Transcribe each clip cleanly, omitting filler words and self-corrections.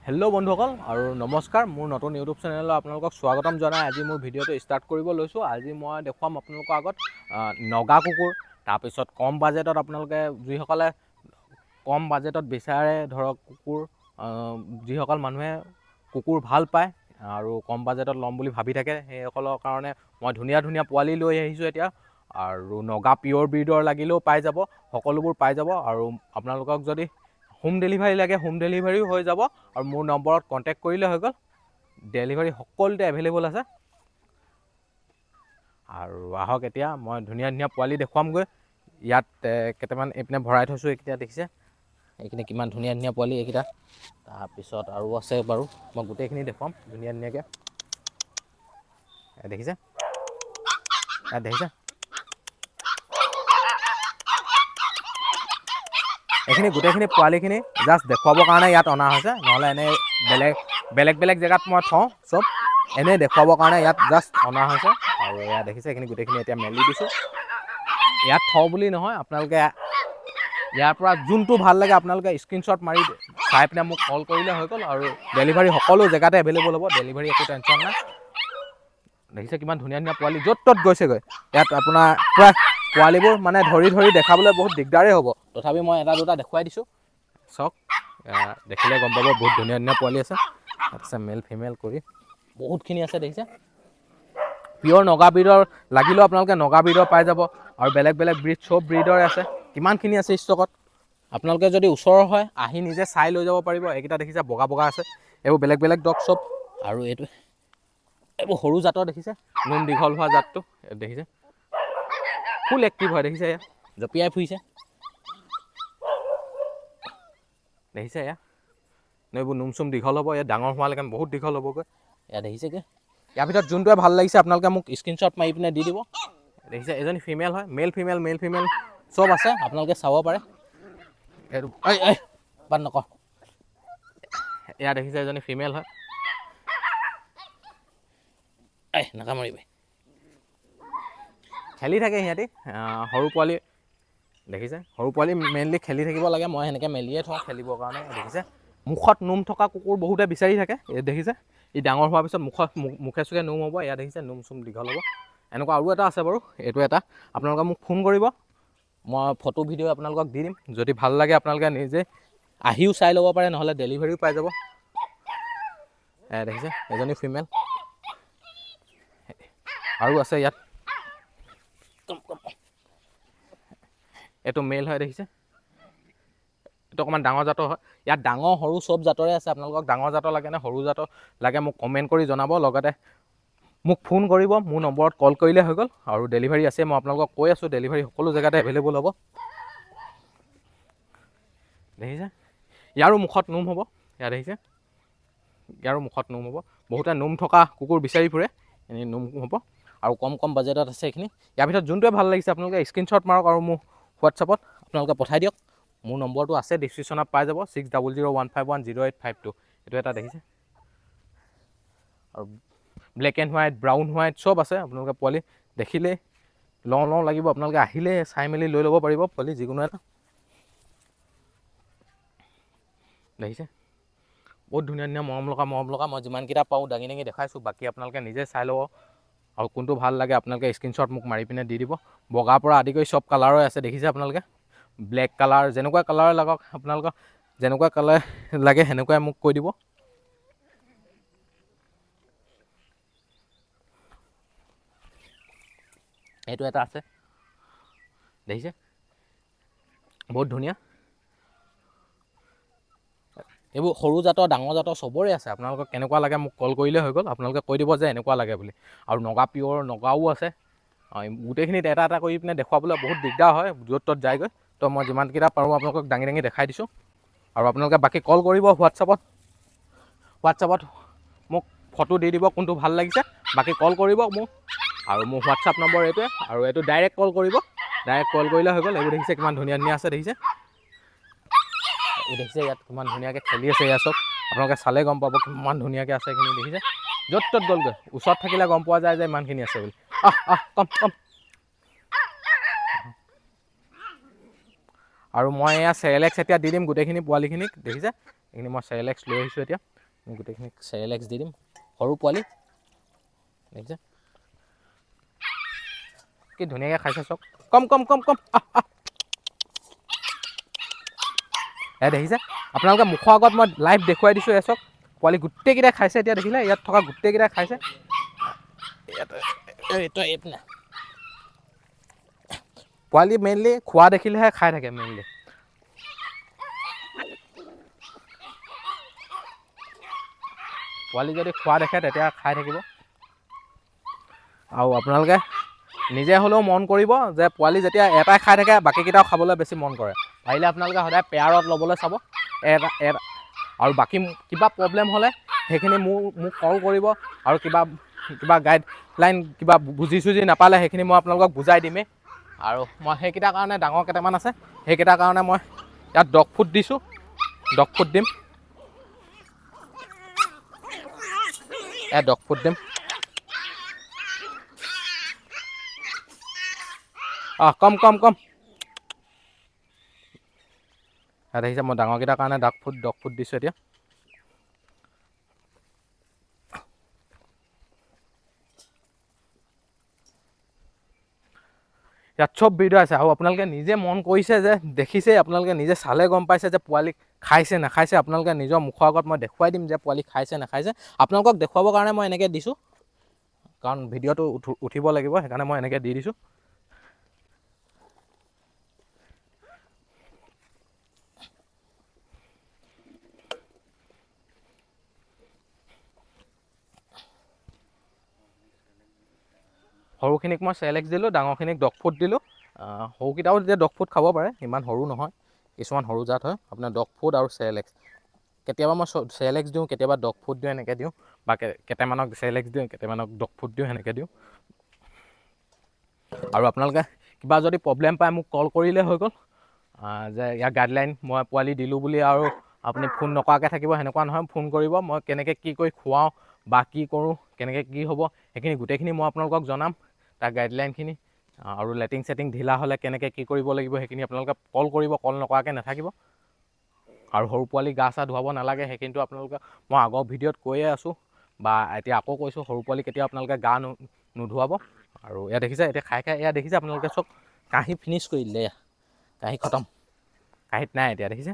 Hello' বন্ধুসকল আৰু নমস্কাৰ মোৰ নতুন ইউটিউব চেনেলত আপোনালোকক স্বাগতম জনাই আজি মোৰ ভিডিঅ'টো ষ্টাৰ্ট কৰিব লৈছোঁ। আজি মই দেখুৱাম আপোনালোকৰ আগত নগা কুকুৰ, তাৰপিছত কম বাজেটত আপোনালোকে যিসকলে কম বাজেটত বিচাৰে ধৰক কুকুৰ, যিসকল মানুহে কুকুৰ ভাল পায় আৰু কম বাজেটত ল'ম বুলি ভাবি থাকে সেইসকলৰ কাৰণে মই ধুনীয়া ধুনীয়া পোৱালি লৈ আহিছোঁ এতিয়া। আৰু নগা পিয়'ৰ ব্ৰিডৰ লাগিলেও পাই যাব, সকলোবোৰ পাই যাব। আৰু আপোনালোকক যদি হোম ডেলিভাৰী লাগে হোম ডেলিভাৰীও হৈ যাব আৰু মোৰ নম্বৰত কণ্টেক্ট কৰিলে হৈ গ'ল। ডেলিভাৰী সকলোতে এভেইলেবল আছে। আৰু আহক এতিয়া মই ধুনীয়া ধুনীয়া পোৱালি দেখুৱামগৈ। ইয়াত কেইটামান এইপিনে ভৰাই থৈছোঁ, এইকেইটা দেখিছে, এইখিনি কিমান ধুনীয়া ধুনীয়া পোৱালি এইকেইটা। তাৰপিছত আৰু আছে বাৰু, মই গোটেইখিনি দেখুৱাম ধুনীয়া ধুনীয়াকৈ। দেখিছে, ইয়াত দেখিছে, এইখিনি গোটেইখিনি পোৱালিখিনি জাষ্ট দেখুৱাবৰ কাৰণে ইয়াত অনা হৈছে, নহ'লে এনেই বেলেগ বেলেগ জেগাত মই থওঁ চব, এনেই দেখুৱাবৰ কাৰণে ইয়াত জাষ্ট অনা হৈছে। আৰু এয়া দেখিছে এইখিনি গোটেইখিনি এতিয়া মেলি দিছোঁ। ইয়াত থওঁ বুলি নহয়, আপোনালোকে ইয়াৰ পৰা যোনটো ভাল লাগে আপোনালোকে স্ক্ৰীনশ্বট মাৰি চাই পিনে মোক কল কৰিলে হৈ গ'ল। আৰু ডেলিভাৰী সকলো জেগাতে এভেইলেবল হ'ব, ডেলিভাৰী একো টেনশ্যন নাই। দেখিছে কিমান ধুনীয়া ধুনীয়া পোৱালি য'ত ত'ত গৈছেগৈ। ইয়াত আপোনাৰ প্ৰায় পোৱালিবোৰ মানে ধৰি ধৰি দেখাবলৈ বহুত দিগদাৰেই হ'ব, তথাপি মই এটা দুটা দেখুৱাই দিছোঁ। চাওক, দেখিলে গম পাব বহুত ধুনীয়া ধুনীয়া পোৱালি আছে। তাত আছে মেল ফিমেল কৰি বহুতখিনি আছে, দেখিছে। পিয়'ৰ নগা ব্ৰিডৰ লাগিলেও আপোনালোকে নগা ব্ৰিডৰ পাই যাব। আৰু বেলেগ বেলেগ ব্ৰিড চব ব্ৰিডৰে আছে, কিমানখিনি আছে ষ্টকত। আপোনালোকে যদি ওচৰৰ হয় আহি নিজে চাই লৈ যাব পাৰিব। এইকেইটা দেখিছে বগা বগা আছে, এইবোৰ বেলেগ বেলেগ ডগ চব। আৰু এইবোৰ সৰু জাতৰ দেখিছে, নোম দীঘল হোৱা জাতটো দেখিছে, ফুল এক্টিভ হয় দেখিছে, এয়া জঁপিয়াই ফুৰিছে দেখিছে। এয়া এইবোৰ নোম চুম দীঘল হ'ব, ইয়াত ডাঙৰ হোৱালৈকে বহুত দীঘল হ'বগৈ। এয়া দেখিছেগৈ। ইয়াৰ ভিতৰত যোনটোৱে ভাল লাগিছে আপোনালোকে মোক স্ক্ৰীনশ্বট মাৰি পিনে দি দিব। দেখিছে এজনী ফিমেল হয়, মেল ফিমেল চব আছে, আপোনালোকে চাব পাৰে। এইটো বাদ নকৰ। এয়া দেখিছে এজনী ফিমেল হয়, নাকামুৰিবি। খেলি থাকে সিহঁতি, সৰু পোৱালি দেখিছে, সৰু পোৱালি মেইনলি খেলি থাকিব লাগে। মই সেনেকৈ মেলিয়ে থওঁ খেলিবৰ কাৰণে। দেখিছে মুখত নোম থকা কুকুৰ বহুতে বিচাৰি থাকে, এই দেখিছে ই ডাঙৰ হোৱাৰ পিছত মুখে চুখে নোম হ'ব। এয়া দেখিছে নোম চুম দীঘল হ'ব। এনেকুৱা আৰু এটা আছে বাৰু, এইটো এটা আপোনালোকে মোক ফোন কৰিব, মই ফটো ভিডিঅ' আপোনালোকক দি দিম। যদি ভাল লাগে আপোনালোকে নিজে আহিও চাই ল'ব পাৰে, নহ'লে ডেলিভাৰীও পাই যাব। দেখিছে এজনী ফিমেল আৰু আছে ইয়াত। এইটো মেল হয়, দেখিছে এইটো অকণমান ডাঙৰ জাতৰ হয়। ইয়াত ডাঙৰ সৰু চব জাতৰে আছে, আপোনালোকক ডাঙৰ জাতৰ লাগে নে সৰু জাতৰ লাগে মোক কমেণ্ট কৰি জনাব। লগতে মোক ফোন কৰিব, মোৰ নম্বৰত কল কৰিলে হৈ গ'ল। আৰু ডেলিভাৰী আছে, মই আপোনালোকক কৈ আছোঁ, ডেলিভাৰী সকলো জেগাতে এভেইলেবল হ'ব। দেখিছে ইয়াৰো মুখত নোম হ'ব, ইয়াত দেখিছে ইয়াৰো মুখত নোম হ'ব। বহুতে নোম থকা কুকুৰ বিচাৰি ফুৰে, এনেই নোম হ'ব। আৰু কম কম বাজেটত আছে এইখিনি। ইয়াৰ ভিতৰত যোনটোৱে ভাল লাগিছে আপোনালোকে স্ক্ৰীনশ্বট মাৰক আৰু মোৰ হোৱাটছআপত আপোনালোকে পঠাই দিয়ক। মোৰ নম্বৰটো আছে ডিছক্ৰিপশ্যনত পাই যাব, 6001510852। এইটো এটা দেখিছে। আৰু black and white, brown white চব আছে। আপোনালোকে পোৱালি দেখিলেই লওঁ লাগিব, আপোনালোকে আহিলে চাই মেলি লৈ ল'ব পাৰিব পোৱালি যিকোনো এটা। দেখিছে বহুত ধুনীয়া ধুনীয়া মৰম লগা মই যিমানকেইটা পাওঁ দাঙি দেখাইছোঁ। বাকী আপোনালোকে নিজে চাই ল'ব, আৰু কোনটো ভাল লাগে আপোনালোকে স্ক্ৰীনশ্বট মোক মাৰি পিনে দি দিব। বগাৰ পৰা আদি কৰি চব কালাৰৰে আছে, দেখিছে আপোনালোকে। ব্লেক কালাৰ, যেনেকুৱা কালাৰ লাগক আপোনালোকক, যেনেকুৱা কালাৰ লাগে সেনেকুৱাই মোক কৈ দিব। এইটো এটা আছে, দেখিছে বহুত ধুনীয়া। এইবোৰ সৰু জাতৰ ডাঙৰ জাতৰ চবৰে আছে, আপোনালোকক কেনেকুৱা লাগে মোক কল কৰিলে হৈ গ'ল। আপোনালোকে কৈ দিব যে এনেকুৱা লাগে বুলি। আৰু নগা পিয়'ৰ নগাও আছে। গোটেইখিনিত এটা এটা কৰি পিনে দেখুৱাবলৈ বহুত দিগদাৰ হয়, য'ত ত'ত যায়গৈ। তো মই যিমানকেইটা পাৰোঁ আপোনালোকক দাঙি দেখাই দিছোঁ। আৰু আপোনালোকে বাকী কল কৰিব হোৱাটছআপত মোক ফটো দি দিব কোনটো ভাল লাগিছে। বাকী কল কৰিব মোক, আৰু মোৰ হোৱাটছআপ নম্বৰ এইটোৱে। আৰু এইটো ডাইৰেক্ট কল কৰিব, ডাইৰেক্ট কল কৰিলে হৈ গ'ল। এইবোৰ দেখিছে কিমান ধুনীয়া ধুনীয়া আছে, দেখিছে দেখিছে ইয়াত কিমান ধুনীয়াকৈ খেলি আছে। এয়া চব আপোনালোকে চালে গম পাব কিমান ধুনীয়াকৈ আছে। এইখিনি দেখিছে য'ত ত'ত গ'লগৈ, ওচৰত থাকিলে গম পোৱা যায় যে ইমানখিনি আছে বুলি। কম আৰু মই এয়া চেৰেলেক্স এতিয়া দি দিম গোটেইখিনি পোৱালিখিনিক, দেখিছে এইখিনি মই চেৰেলেক্স লৈ আহিছোঁ এতিয়া গোটেইখিনি চেৰেলেক্স দি দিম সৰু পোৱালি দেখিছে কি ধুনীয়াকৈ খাইছে চাওক কম কম কম কম দেখিছে আপোনালোকে মুখৰ আগত মই লাইভ দেখুৱাই দিছোঁ চাওক পোৱালি গোটেইকেইটাই খাইছে এতিয়া দেখিলে ইয়াত থকা গোটেইকেইটাই খাইছে পোৱালি মেইনলি খোৱা দেখিলেহে খাই থাকে মেইনলি পোৱালি যদি খোৱা দেখে তেতিয়া খাই থাকিব আৰু আপোনালোকে নিজে হ'লেও মন কৰিব যে পোৱালি যেতিয়া এটাই খাই থাকে বাকীকেইটাও খাবলৈ বেছি মন কৰে পাৰিলে আপোনালোকে সদায় পেয়াৰত ল'বলৈ চাব এটা আৰু বাকী কিবা প্ৰব্লেম হ'লে সেইখিনি মোক কল কৰিব আৰু কিবা গাইডলাইন কিবা বুজি চুজি নাপালে সেইখিনি মই আপোনালোকক বুজাই দিমেই আৰু মই সেইকেইটাৰ কাৰণে ডাঙৰ কেইটামান আছে সেইকেইটাৰ কাৰণে মই ইয়াত ডগ ফুড দিছোঁ ডগ ফুড দিম ডগ ফুড দিম কম কম কম দেখিছে মই ডাঙৰকেইটাৰ কাৰণে ডগ ফুড দিছোঁ এতিয়া ইয়াত চব ভিডিঅ' আছে আৰু আপোনালোকে নিজে মন কৰিছে যে দেখিছে আপোনালোকে নিজে চালে গম পাইছে যে পোৱালি খাইছে নাখাইছে আপোনালোকে নিজৰ মুখৰ আগত মই দেখুৱাই দিম যে পোৱালি খাইছে নাখাইছে আপোনালোকক দেখুৱাবৰ কাৰণে মই এনেকৈ দিছোঁ কাৰণ ভিডিঅ'টো উঠিব লাগিব সেইকাৰণে মই এনেকৈ দি দিছোঁ সৰুখিনিক মই চেৰেলেক্স দিলোঁ ডাঙৰখিনিক ডগ ফুড দিলোঁ সৰুকেইটাও যেতিয়া ডগ ফুড খাব পাৰে ইমান সৰু নহয় কিছুমান সৰু জাত হয় আপোনাৰ ডগ ফুড আৰু চেৰেলেক্স কেতিয়াবা মই চেৰেলেক্স দিওঁ কেতিয়াবা ডগ ফুড দিওঁ এনেকৈ দিওঁ বা কেইটামানক চেৰেলেক্স দিওঁ কেইটামানক ডগ ফুড দিওঁ সেনেকৈ দিওঁ আৰু আপোনালোকে কিবা যদি প্ৰব্লেম পায় মোক কল কৰিলে হৈ গ'ল যে ইয়াৰ গাইডলাইন মই পোৱালি দিলোঁ বুলি আৰু আপুনি ফোন নকৰাকৈ থাকিব সেনেকুৱা নহয় ফোন কৰিব মই কেনেকৈ কি কৰি খুৱাওঁ বা কি কৰোঁ কেনেকৈ কি হ'ব সেইখিনি গোটেইখিনি মই আপোনালোকক জনাম তাৰ গাইডলাইনখিনি আৰু লেটিং চেটিং ঢিলা হ'লে কেনেকৈ কি কৰিব লাগিব সেইখিনি আপোনালোকে কল কৰিব কল নকৰাকৈ নাথাকিব আৰু সৰু পোৱালি গা চা ধুৱাব নালাগে সেইখিনিতো আপোনালোকে মই আগৰ ভিডিঅ'ত কৈয়ে আছোঁ বা এতিয়া আকৌ কৈছোঁ সৰু পোৱালি কেতিয়াও আপোনালোকে গা নোধুৱাব আৰু এয়া দেখিছে এতিয়া খাই এয়া দেখিছে আপোনালোকে চব কাঁহী ফিনিছ কৰি দিলে এয়া কাঁহী খতম কাঁহীত নাই এতিয়া দেখিছে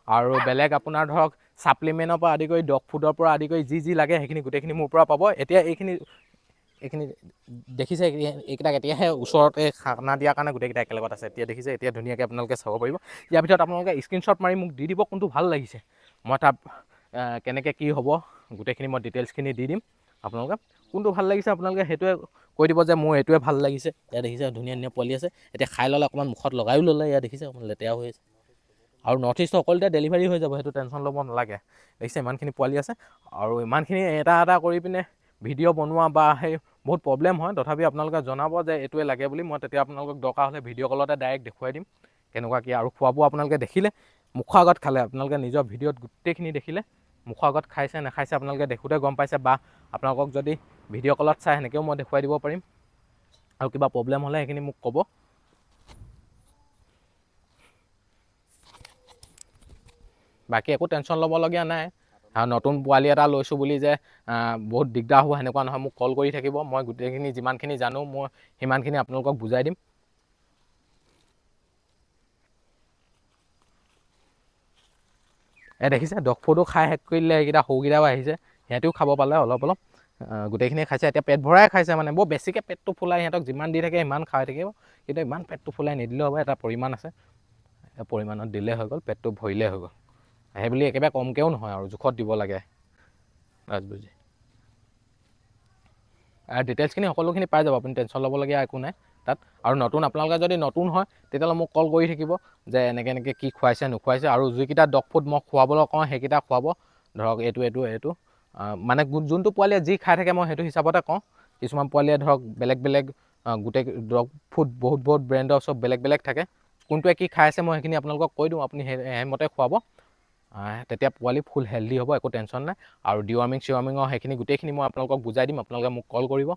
আৰু বেলেগ আপোনাৰ ধৰক ছাপ্লিমেণ্টৰ পৰা আদি কৰি ডগ ফুডৰ পৰা আদি কৰি যি লাগে সেইখিনি গোটেইখিনি মোৰ পৰা পাব এতিয়া এইখিনি দেখিছে এইকেইটাক এতিয়াহে ওচৰতে খানা দিয়াৰ কাৰণে গোটেইকেইটা একেলগত আছে এতিয়া দেখিছে এতিয়া ধুনীয়াকৈ আপোনালোকে চাব পাৰিব ইয়াৰ ভিতৰত আপোনালোকে স্ক্ৰীনশ্বট মাৰি মোক দি দিব কোনটো ভাল লাগিছে মই তাত কেনেকৈ কি হ'ব গোটেইখিনি মই ডিটেইলছখিনি দি দিম আপোনালোকে কোনটো ভাল লাগিছে আপোনালোকে সেইটোৱে কৈ দিব যে মোৰ এইটোৱে ভাল লাগিছে ইয়াত দেখিছে ধুনীয়া ধুনীয়া পোৱালি আছে এতিয়া খাই ল'লে অকণমান মুখত লগায়ো ল'লে ইয়াত দেখিছে অকণমান লেতেৰা হৈ আছে আৰু নৰ্থ ইষ্ট সকলোতে ডেলিভাৰী হৈ যাব সেইটো টেনশ্যন ল'ব নালাগে দেখিছে ইমানখিনি পোৱালি আছে আৰু ইমানখিনি এটা কৰি পিনে ভিডিঅ' বনোৱা বা সেই বহুত প্ৰব্লেম হয় তথাপি আপোনালোকে জনাব যে এইটোৱে লাগে বুলি মই তেতিয়া আপোনালোকক দৰকাৰ হ'লে ভিডিঅ' কলতে ডাইৰেক্ট দেখুৱাই দিম কেনেকুৱা কি আৰু খোৱা বোৱা আপোনালোকে দেখিলে মুখৰ আগত খালে আপোনালোকে নিজৰ ভিডিঅ'ত গোটেইখিনি দেখিলে মুখৰ আগত খাইছে নাখাইছে আপোনালোকে দেখোঁতে গম পাইছে বা আপোনালোকক যদি ভিডিঅ' কলত চাই সেনেকৈও মই দেখুৱাই দিব পাৰিম আৰু কিবা প্ৰব্লেম হ'লে সেইখিনি মোক ক'ব বাকী একো টেনশ্যন ল'বলগীয়া নাই আৰু নতুন পোৱালি এটা লৈছোঁ বুলি যে বহুত দিগদাৰ হ'ব সেনেকুৱা নহয় মোক কল কৰি থাকিব মই গোটেইখিনি যিমানখিনি জানো মই সিমানখিনি আপোনালোকক বুজাই দিম দেখিছে ডগ ফুডো খাই শেষ কৰি দিলে এইকেইটা সৰুকেইটাও আহিছে সিহঁতেও খাব পালে অলপ গোটেইখিনি খাইছে এতিয়া পেট ভৰাই খাইছে মানে বৰ বেছিকৈ পেটটো ফুলাই সিহঁতক যিমান দি থাকে সিমান খাই থাকিব কিন্তু ইমান পেটটো ফুলাই নিদিলেও হ'ব এটা পৰিমাণ আছে পৰিমাণত দিলেই হৈ গ'ল পেটটো ভৰিলেই হৈ গ'ল সেইবুলি একেবাৰে কমকৈও নহয় আৰু জোখত দিব লাগে বুজি আৰু ডিটেইলছখিনি সকলোখিনি পাই যাব আপুনি টেনশ্যন ল'বলগীয়া একো নাই তাত আৰু নতুন আপোনালোকে যদি নতুন হয় তেতিয়াহ'লে মোক কল কৰি থাকিব যে এনেকৈ কি খুৱাইছে নোখুৱাইছে আৰু যিকেইটা ডগ ফুড মই খুৱাবলৈ কওঁ সেইকেইটা খুৱাব ধৰক এইটো মানে যোনটো পোৱালীয়ে যি খাই থাকে মই সেইটো হিচাপতে কওঁ কিছুমান পোৱালীয়ে ধৰক বেলেগ গোটেই ডগ ফুড বহুত ব্ৰেণ্ডৰ চব বেলেগ থাকে কোনটোৱে কি খাই আছে মই সেইখিনি আপোনালোকক কৈ দিওঁ আপুনি সেইমতে খুৱাব তেতিয়া পোৱালি ফুল হেল্ডি হ'ব একো টেনশ্যন নাই আৰু ডিৱাৰ্মিঙৰ সেইখিনি গোটেইখিনি মই আপোনালোকক বুজাই দিম আপোনালোকে মোক কল কৰিব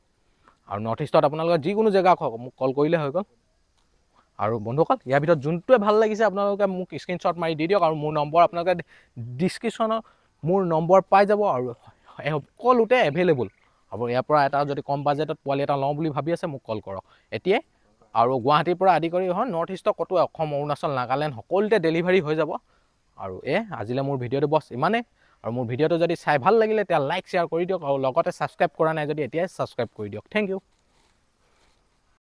আৰু নৰ্থ ইষ্টত আপোনালোকে যিকোনো জেগা মোক কল কৰিলে হৈ গ'ল আৰু বন্ধুসকল ইয়াৰ ভিতৰত যোনটোৱে ভাল লাগিছে আপোনালোকে মোক স্ক্ৰীনশ্বট মাৰি দি দিয়ক আৰু মোৰ নম্বৰ আপোনালোকে ডিছক্ৰিপশ্যনত মোৰ নম্বৰ পাই যাব আৰু সকলোতে এভেইলেবল হ'ব। ইয়াৰ পৰা এটা যদি কম বাজেটত পোৱালি এটা লওঁ বুলি ভাবি আছে মোক কল কৰক এতিয়াই। আৰু গুৱাহাটীৰ পৰা আদি কৰি নৰ্থ ইষ্টৰ ক'তো অসম অৰুণাচল নাগালেণ্ড সকলোতে ডেলিভাৰী হৈ যাব। আৰু আজিলৈ মোৰ ভিডিঅ'টো বছ ইমানেই। আৰু মোৰ ভিডিঅ'টো যদি চাই ভাল লাগিলে তেতিয়া লাইক শ্বেয়াৰ কৰি দিয়ক আৰু লগতে ছাবস্ক্ৰাইব কৰা নাই যদি এতিয়াই ছাবস্ক্ৰাইব কৰি দিয়ক। Thank U.